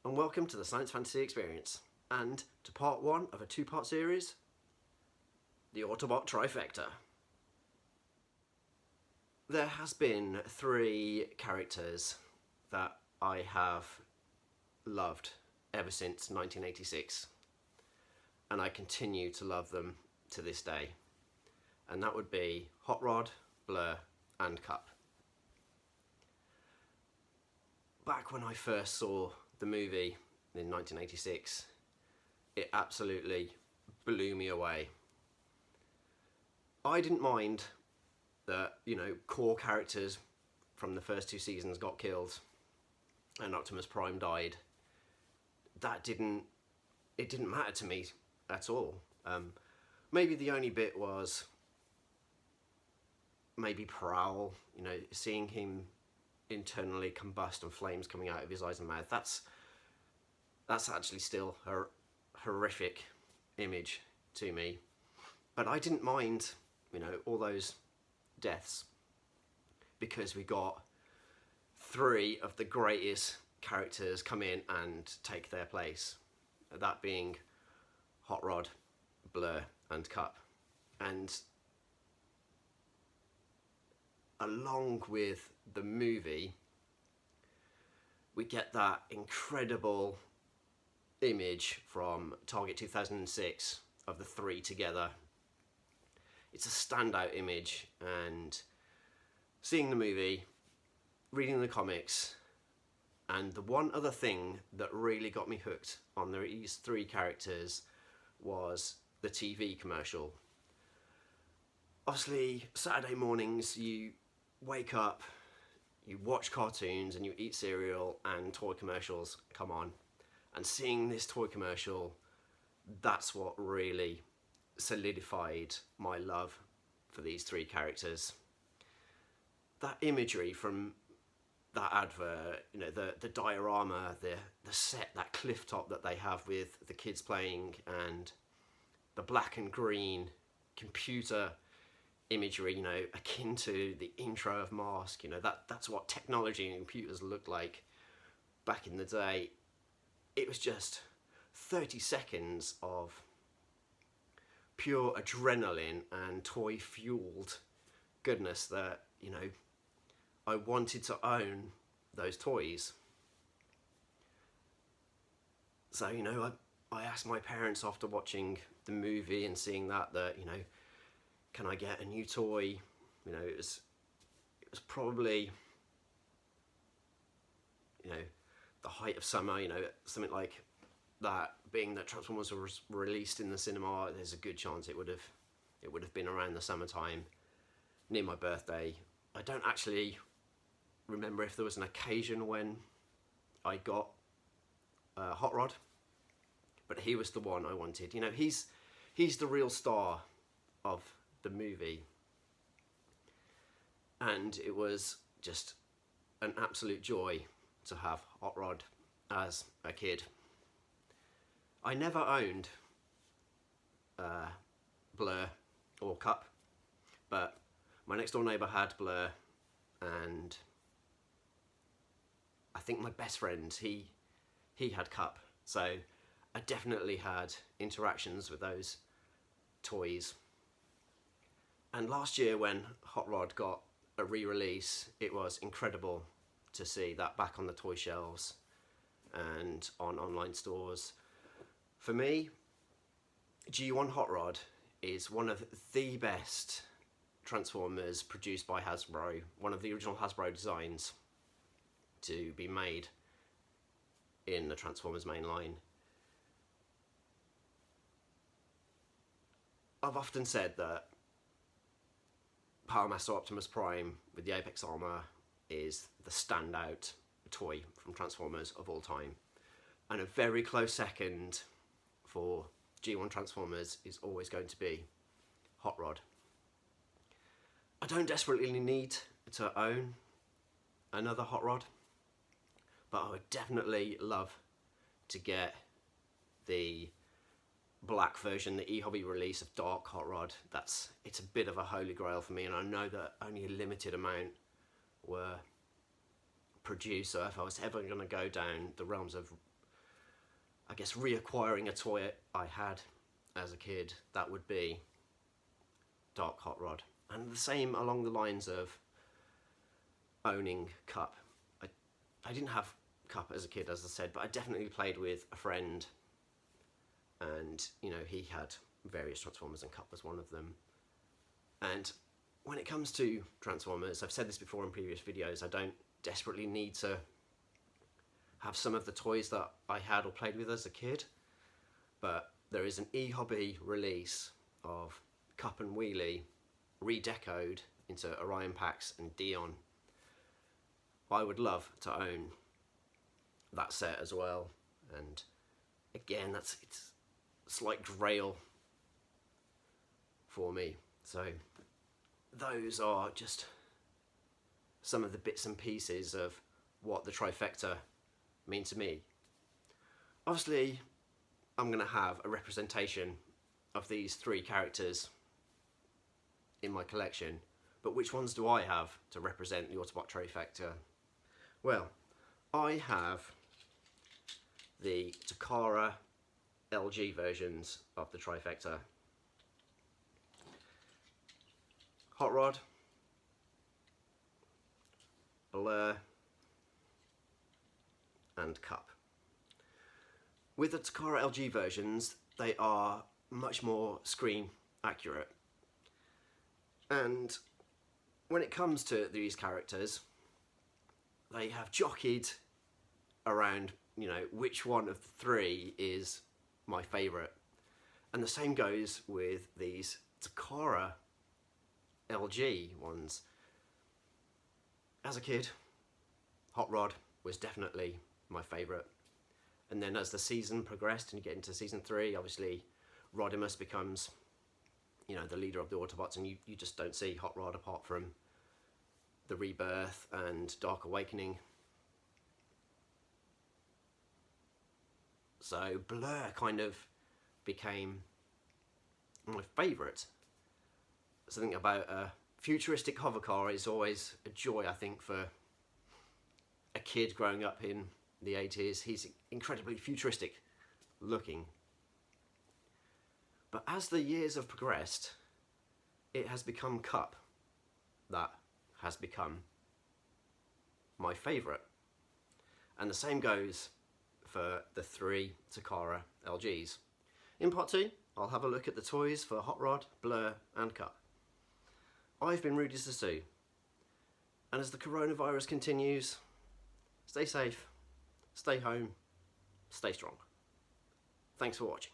and welcome to the Science Fantasy Experience, and to part one of a two-part series, the Autobot Trifecta. There has been three characters that I have loved ever since 1986, and I continue to love them to this day, and that would be Hot Rod, Blur, and Cup. Back when I first saw the movie in 1986, it absolutely blew me away. I didn't mind that, core characters from the first two seasons got killed and Optimus Prime died. It didn't matter to me at all. Maybe the only bit was maybe Prowl, seeing him internally combust and flames coming out of his eyes and mouth. That's actually still a horrific image to me. But I didn't mind, all those deaths, because we got three of the greatest characters come in and take their place. That being Hot Rod, Blur, and Cup. And along with the movie, we get that incredible image from Target 2006 of the three together. It's a standout image, and seeing the movie, reading the comics, and the one other thing that really got me hooked on these three characters was the TV commercial. Obviously, Saturday mornings you wake up, you watch cartoons and you eat cereal and toy commercials come on. And seeing this toy commercial, that's what really solidified my love for these three characters. That imagery from that advert, the diorama, the set, that cliff top that they have with the kids playing, and the black and green computer imagery, akin to the intro of Mask, that's what technology and computers looked like back in the day. It was just 30 seconds of pure adrenaline and toy fueled goodness that, I wanted to own those toys. So, I asked my parents after watching the movie and seeing that, can I get a new toy? It was probably, the height of summer, something like that. Being that Transformers was released in the cinema, there's a good chance it would have been around the summertime, near my birthday. I don't actually remember if there was an occasion when I got Hot Rod, but he was the one I wanted. He's the real star of the movie, and it was just an absolute joy to have Hot Rod as a kid. I never owned Blur or Cup, but my next door neighbour had Blur, and I think my best friend, he had Cup, so I definitely had interactions with those toys. And last year when Hot Rod got a re-release, it was incredible to see that back on the toy shelves and on online stores. For me, G1 Hot Rod is one of the best Transformers produced by Hasbro, one of the original Hasbro designs to be made in the Transformers main line. I've often said that Power Master Optimus Prime with the Apex armor is the standout toy from Transformers of all time, and a very close second for G1 Transformers is always going to be Hot Rod. I don't desperately need to own another Hot Rod, but I would definitely love to get the black version, the eHobby release of Dark Hot Rod. It's a bit of a holy grail for me, and I know that only a limited amount were produced, so if I was ever going to go down the realms of I guess, reacquiring a toy I had as a kid, that would be Dark Hot Rod. And the same along the lines of owning Cup. I didn't have Cup as a kid, as I said, but I definitely played with a friend, and you know, he had various Transformers and Cup was one of them. And when it comes to Transformers, I've said this before in previous videos, I don't desperately need to have some of the toys that I had or played with as a kid, but there is an eHobby release of Cup and Wheelie redecoed into Orion Pax and Dion. I would love to own that set as well, and again, it's like Grail for me. So those are just some of the bits and pieces of what the Trifecta mean to me. Obviously, I'm going to have a representation of these three characters in my collection, but which ones do I have to represent the Autobot Trifecta? Well, I have the Takara LG versions of the Trifecta. Hot Rod, Blur, and Cup. With the Takara LG versions, they are much more screen accurate. And when it comes to these characters, they have jockeyed around, you know, which one of the three is my favourite. And the same goes with these Takara LG ones. As a kid, Hot Rod was definitely my favourite. And then as the season progressed and you get into season 3, obviously Rodimus becomes, you know, the leader of the Autobots, and you just don't see Hot Rod apart from the Rebirth and Dark Awakening. So Blur kind of became my favourite. Something about a futuristic hover car is always a joy, I think, for a kid growing up in the 80s. He's incredibly futuristic looking. But as the years have progressed, it has become Cup that has become my favourite. And the same goes for the 3 Takara LGs. In part 2, I'll have a look at the toys for Hot Rod, Blur and Cup. I've been Rudy Sasu, and as the coronavirus continues, stay safe, stay home, stay strong. Thanks for watching.